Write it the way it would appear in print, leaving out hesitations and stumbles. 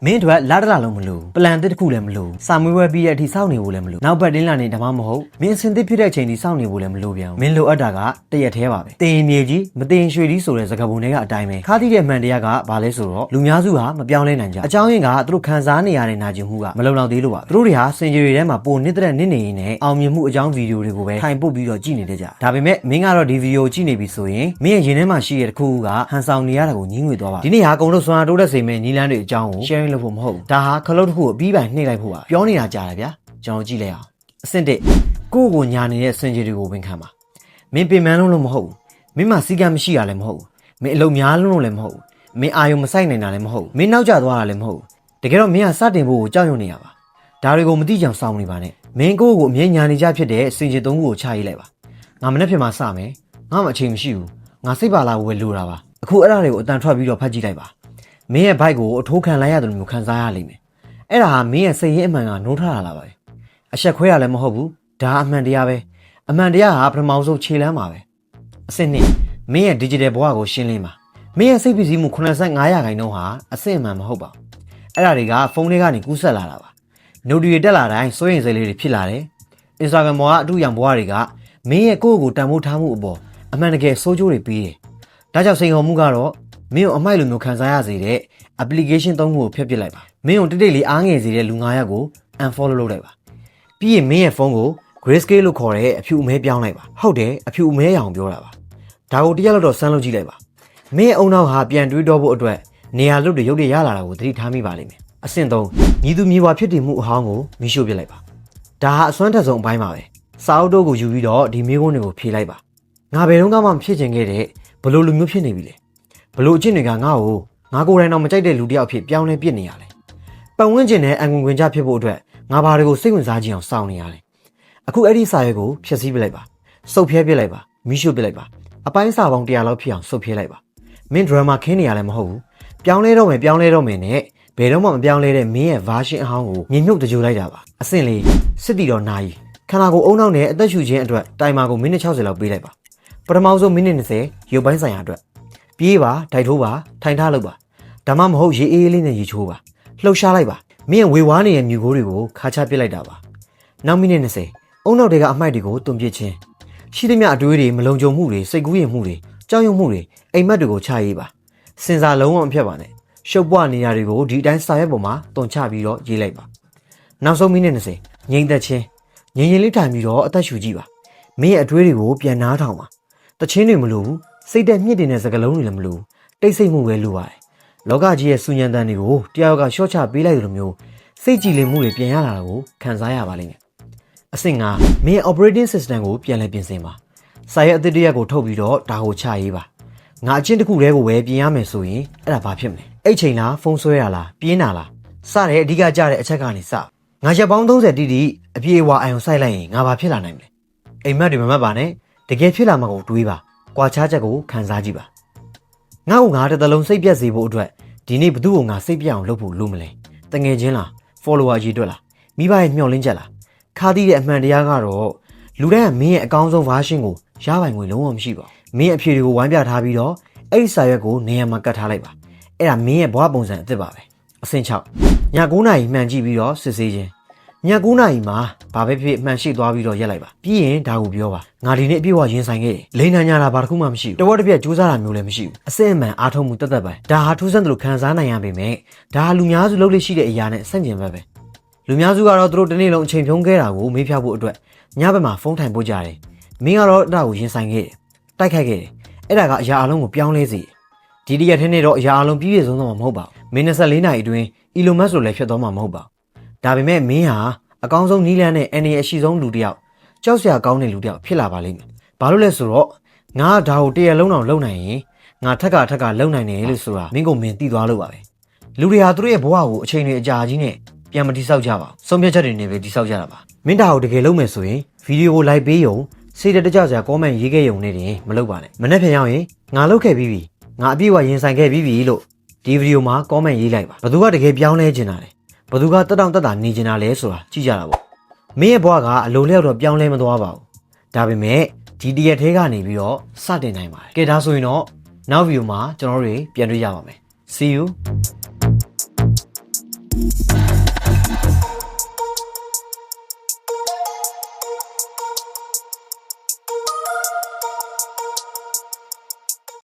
မင်းတို့လာတလာလုံးမလို့ပလန်တစ်တစ်ခုလည်းမလို့စာမွေးဝဲပြီးတဲ့အထိစောင့်နေဖို့လည်းမလို့နောက်ပတ်တင်းလာနေဓမ္မမဟုတ်မင်းအစင်သစ်ဖြစ်တဲ့အချိန်ဒီစောင့်နေဖို့လည်းမလို့ပြန်မင်းလိုအပ်တာကတရက်သေးပါပဲတင်မြေကြီးမတင်ရွှေကြီးဆိုတဲ့စကားပုံတွေကအတိုင်းပဲခါတိတဲ့အမှန်တရားကဘာလဲဆိုတော့လူများစုဟာမပြောင်းလဲနိုင်ကြအကြောင်းရင်းကသူတို့ခံစားနေရတဲ့နာကျင်မှုကမလုံလောက်သေးလို့ပါသူတို့တွေဟာစင်ကြယ်တွေထဲမှာပိုနေတဲ့နစ်နေရင်းနဲ့အောင်မြင်မှုအကြောင်းဗီဒီယိုတွေကိုပဲထိုင်ပုတ်ပြီးတော့ကြည့်နေတဲ့ကြဒါပေမဲ့မင်းကတော့ဒီဗီဒီယိုကြည့်နေပြီဆိုရင်မင်းရဲ့ရင်ထဲမှာရှိတဲ့တစ်ခုကဟန်ဆောင်နေရတာကိုညှင်းငွေသွားပါဒီနေ့ဟာအကုန်လုံးစွမ်းအားတိုးတက်စေမယ့်နီလန်းတွေအကြောင်းကို sharing လုပ်ဖို့မဟုတ်ဘူးဒါဟာခလုတ်တစ်ခုကိုအပြီးပိုင်နှိမ့်လိုက်ဖို့ပါပြောနေတာကြားတယ်ဗျာကျွန်တော်ကြည့်လိုက်အောင်အဆင့်1ကိုယ့်ကိုညာနေတဲ့စင်ကြယ်တွေကိုဝင်ခံပါမင်းပင်ပန်းလုံးလို့မဟုတ်ဘူးမင်းမှာစီကံမရှိတာလည်းမဟုတ်ဘူးမင်းအလုံးများလုံးလို့လည်းမဟုတ်ဘူးမင်းအာယုံမဆိုင်နိုင်တာလည်းမဟုတ်ဘူးမင်းနောက်ကျသွားတာလည်းမဟုတ်ဘူးတကယ်တော့မင်းကစတင်ဖို့ကိုကြောက်ရွံ့နေရပါဒါတွေကိုမသိကြအောင်စောင့်နေပါနဲ့မင်းကိုယ့်ကိုအမြဲညာနေကြဖြစ်တဲ့စင်ကြယ်သုံးခုကိုချရေးလိုက်ပါငါမနေ့ဖြစ်မှာစမယ်ငါမှအချိန်မရှိဘူးငါစိတ်ပါလာဝယ်လိုတာပါအခုအဲ့ဒါတွေကိုအတန်ထွက်ပြီးတော့ဖတ်ကြည့်လိုက်ပါမင်းရဲ့ဘိုက်ကိုအထိုးခံလိုက်ရတယ်လို့မျိုးခံစားရလိမ့်မယ်အဲ့ဒါဟာမင်းရဲ့စိတ်ရင်းအမှန်ကနိုးထလာတာပါပဲအဆက်ခွဲရလည်းမဟုတ်ဘူးဒါအမှန်တရားပဲအမှန်တရားဟာပထမဆုံးခြေလှမ်းပါပဲအဆင့်2မင်းရဲ့ digital ဘဝကိုရှင်းလင်းပါမင်းရဲ့စိတ်ပစ္စည်းမှု85%ဟာအဆင့်အမှန်မဟုတ်ပါဘူးအဲ့ဒါတွေကဖုန်းထဲကနေကူးဆက်လာတာပါနိုတီတွေတက်လာတိုင်းစိုးရိမ်စိတ်လေးတွေဖြစ်လာတယ် Instagram ပေါ်ကအတူရောင်ဘဝတွေကမင်းရဲ့ကိုယ့်ကိုတန်ဖိုးထားမှုအပေါ်အမှန်တကယ်စိုးကျိုးတွေပေးတယ်ဒါကြောင့်စိန်ခေါ်မှုကတော့မင်းကိုအမိုက်လိုမျိုးခံစားရစေတဲ့ application သုံးခုကိုဖျက်ပစ်လိုက်ပါမင်းကိုတိတ်တိတ်လေးအားငယ်စေတဲ့လူ9ယောက်ကို unfollow လုပ်လိုက်ပါပြီးရင်မင်းရဲ့ဖုန်းကို grayscale လို့ခေါ်တဲ့အဖြူအမဲပြောင်းလိုက်ပါဟုတ်တယ်အဖြူအမဲရောင်ပြောတာပါဒါကိုတစ်ရက်လောက်တော့စမ်းလုပ်ကြည့်လိုက်ပါမင်းရဲ့အုံနောက်ဟာပြန်တွေးတော့ဖို့အတွက်နေရာလွတ်တွေရုပ်တွေရလာတာကိုသတိထားမိပါလိမ့်မယ်အဆင့်3ညီသူမြေဝါဖြစ်တည်မှုအဟောင်းကိုမီးရှို့ပစ်လိုက်ပါဒါဟာအစွမ်းထက်ဆုံးအပိုင်းပါပဲစာအုပ်တို့ကိုယူပြီးတော့ဒီမိကုန်းတွေကိုဖြေလိုက်ပါငါဘယ်တော့မှမဖြစ်ချင်ခဲ့တဲ့ဘလို့လူမျိုးဖြစ်နေပြီလေဘလို့အကျင့်တွေကငါ့ကိုငါကိုယ်တိုင်တော့မကြိုက်တဲ့လူတစ်ယောက်ဖြစ်ပြောင်းလဲပြစ်နေရလဲပတ်ဝန်းကျင်နဲ့အံကွန်ခွင်ကြဖြစ်ဖို့အတွက်ငါဘာတွေကိုစိတ်ဝင်စားကြည့်အောင်စောင့်နေရလဲအခုအဲ့ဒီစာရွက်ကိုဖျက်ဆီးပစ်လိုက်ပါစုပ်ဖြဲပစ်လိုက်ပါမီးရှို့ပစ်လိုက်ပါအပိုင်းစာပေါင်း100လောက်ဖြစ်အောင်စုပ်ဖြဲလိုက်ပါမင်းဒရမာခင်းနေရလဲမဟုတ်ဘူးပြောင်းလဲတော့မယ်နဲ့ဘယ်တော့မှမပြောင်းလဲတဲ့မင်းရဲ့ version အဟောင်းကိုညှိမြုပ်တကြိုလိုက်တာပါအဆင့်4စစ်တီတော်နိုင်ခန္ဓာကိုယ်အုံနောက်နဲ့အသက်ရှူခြင်းအတွက်တိုင်မာကိုမိနစ်60လောက်ပေးလိုက်ပါပထမဆုံးမိနစ်20ရုပ်ပိုင်းဆိုင်ရာအတွက်ပြေးပါဒိုက်ထိုးပါထိုင်ထားလုပ်ပါဒါမှမဟုတ်ရေအေးလေးနဲ့ရေချိုးပါလှုပ်ရှားလိုက်ပါမင်းရဲ့ဝေဝါးနေတဲ့မြူကိုးတွေကိုခါချပစ်လိုက်တာပါနောက်မိနစ်20အုံနောက်တွေကအမိုက်တွေကိုတွန်းပစ်ခြင်းရှိသမျှအတွေးတွေမလုံခြုံမှုတွေစိတ်ကူးရင်မှုတွေကြောက်ရွံ့မှုတွေအိမ်မက်တွေကိုချရေးပါစင်စာလုံးဝမဖြတ်ပါနဲ့ရှုပ်ပွားနေရာတွေကိုဒီအတိုင်းစာရွက်ပေါ်မှာတွန်ချပြီးတော့ရေးလိုက်ပါနောက်ဆုံးမိနစ်20ငြိမ်သက်ခြင်းငြိမ်ငြိမ်လေးထိုင်ပြီးတော့အသက်ရှူကြည့်ပါမင်းရဲ့အတွေးတွေကိုပြန်နားထောင်ပါတခြင်းတွေမလို့စိတ်သက်မြင့်တင်တဲ့စကားလုံးတွေလည်းမလို့တိတ်ဆိတ်မှုပဲလိုပါတယ်လောကကြီးရဲ့စူညံတန်တွေကိုတယောက်ကရှော့ချပေးလိုက်လိုမျိုးစိတ်ကြည်လင်မှုတွေပြန်ရလာတာကိုခံစားရပါလိမ့်မယ်အဆင့်5မင်း operating system ကိုပြန်လည်ပြင်ဆင်ပါစာရွက်အသစ်တရက်ကိုထုတ်ပြီးတော့ဒါကိုချရေးပါငါအချင်းတစ်ခုတည်းကိုပဲပြင်ရမယ်ဆိုရင်အဲ့ဒါဘာဖြစ်မလဲအဲ့ချိန်လားဖုန်းဆွဲရလားပြင်းတာလားစတဲ့အဓိကကြတဲ့အချက်ကနေစငါရက်ပေါင်း30တိတိအပြေအဝအာယုံစိုက်လိုက်ရင်ငါဘာဖြစ်လာနိုင်မလဲအိမ်မက်တွေမမတ်ပါနဲ့တကယ်ဖြစ်လာမှာကိုတွေးပါကွာခြားချက်ကိုခံစားကြည့်ပါငါ့ကိုငါတစ်သလုံးစိတ်ပြက်စေဖို့အတွက်ဒီနေ့ဘသူ့ကိုငါစိတ်ပြက်အောင်လုပ်ဖို့လိုမလဲတငယ်ချင်းလား follower ကြီးတွေ့လားမိဘရဲ့မျှော်လင့်ချက်လားခါသီးတဲ့အမှန်တရားကတော့လူတိုင်းကမင်းရဲ့အကောင်းဆုံး version ကိုရပိုင်ခွင့်လုံးဝမရှိပါဘူးမင်းအဖြေတွေကိုဝိုင်းပြထားပြီးတော့အဲ့ဒီစာရွက်ကိုနေရာမှာကတ်ထားလိုက်ပါအဲ့ဒါမင်းရဲ့ဘဝပုံစံအသစ်ပါပဲအဆင့်6ည9နာရီမှန်ကြည့်ပြီးတော့စစ်ဆေးခြင်းည9နာရီမှာဘာပဲဖြစ်မှန်ရှိသွားပြီးတော့ရက်လိုက်ပါပြီးရင်ဒါကိုပြောပါငါဒီနေ့အပြည့်အဝရင်ဆိုင်ခဲ့တယ်လိန်နာညာတာဘာတစ်ခုမှမရှိဘူးတဝက်တစ်ပြက်ကြိုးစားတာမျိုးလည်းမရှိဘူးအစစ်အမှန်အားထုတ်မှုတက်တက်ပဲဒါဟာထူးဆန်းတယ်လို့ခံစားနိုင်ရပေမဲ့ဒါဟာလူများစုလုပ်လို့ရှိတဲ့အရာနဲ့ဆန့်ကျင်ဘက်ပဲလူများစုကတော့သူတို့တစ်နေ့လုံးအချိန်ဖြုံးခဲ့တာကိုမေးဖြောက်ဖို့အတွက်ညဘက်မှာဖုန်းထိုင်ပို့ကြတယ်မင်းကတော့အဲ့ဒါကိုရင်ဆိုင်ခဲ့တယ်တိုက်ခိုက်ခဲ့တယ်အဲ့ဒါကအရာအလုံးကိုပြောင်းလဲစေဒီတရက်ထင်းနေတော့အရာအလုံးပြည့်ပြည့်စုံစုံမှာမဟုတ်ပါဘူးမင်း24နာရီအတွင်း Elon Musk လိုလည်းဖြစ်သွားမှာမဟုတ်ပါဘူးဒါပေမဲ့မင်းဟာအကောင်းဆုံးနီးလန်းနဲ့အနေအရှိဆုံးလူတစ်ယောက်ကြောက်စရာကောင်းတဲ့လူတစ်ယောက်ဖြစ်လာပါလိမ့်မယ်ဘာလို့လဲဆိုတော့ငါဒါကိုတရက်လုံးအောင်လုံနိုင်ရင်ငါထက်ကလုံနိုင်တယ်လို့ဆိုတာမင်းကိုမင်းသိသွားလို့ပါပဲလူတွေဟာသူတို့ရဲ့ဘဝကိုအချိန်တွေအကြာကြီးနဲ့ပြန်မတိဆောက်ကြပါဘူးဆုံးဖြတ်ချက်တွေနဲ့ပဲတိဆောက်ကြတာပါမင်းဒါကိုတကယ်လုပ်မယ်ဆိုရင်ဗီဒီယိုကိုလိုက်ပေးရုံစိတ်တကြစရာ comment ရေးခဲ့ရုံနဲ့တင်မလုပ်ပါနဲ့မနေ့ပြန်ရောက်ရင်ငါလုပ်ခဲ့ပြီးပြီငါအပြည့်အဝရင်ဆိုင်ခဲ့ပြီးပြီလို့ဒီဗီဒီယိုမှာ comment ရေးလိုက်ပါဘသူကတကယ်ပြောင်းလဲခြင်းတာလဲဘသူကတက်တောင့်တက်တာနေခြင်းတာလဲဆိုတာကြည့်ကြတာပေါ့မင်းရဲ့ဘဝကအလိုလျောက်တော့ပြောင်းလဲမသွားပါဘူးဒါပေမဲ့ဒီတရက်ထဲကနေပြီးတော့စတင်နိုင်ပါတယ်ကဲဒါဆိုရင်တော့နောက်ဗီဒီယိုမှာကျွန်တော်တို့ပြန်တွေ့ကြပါမယ် see you ။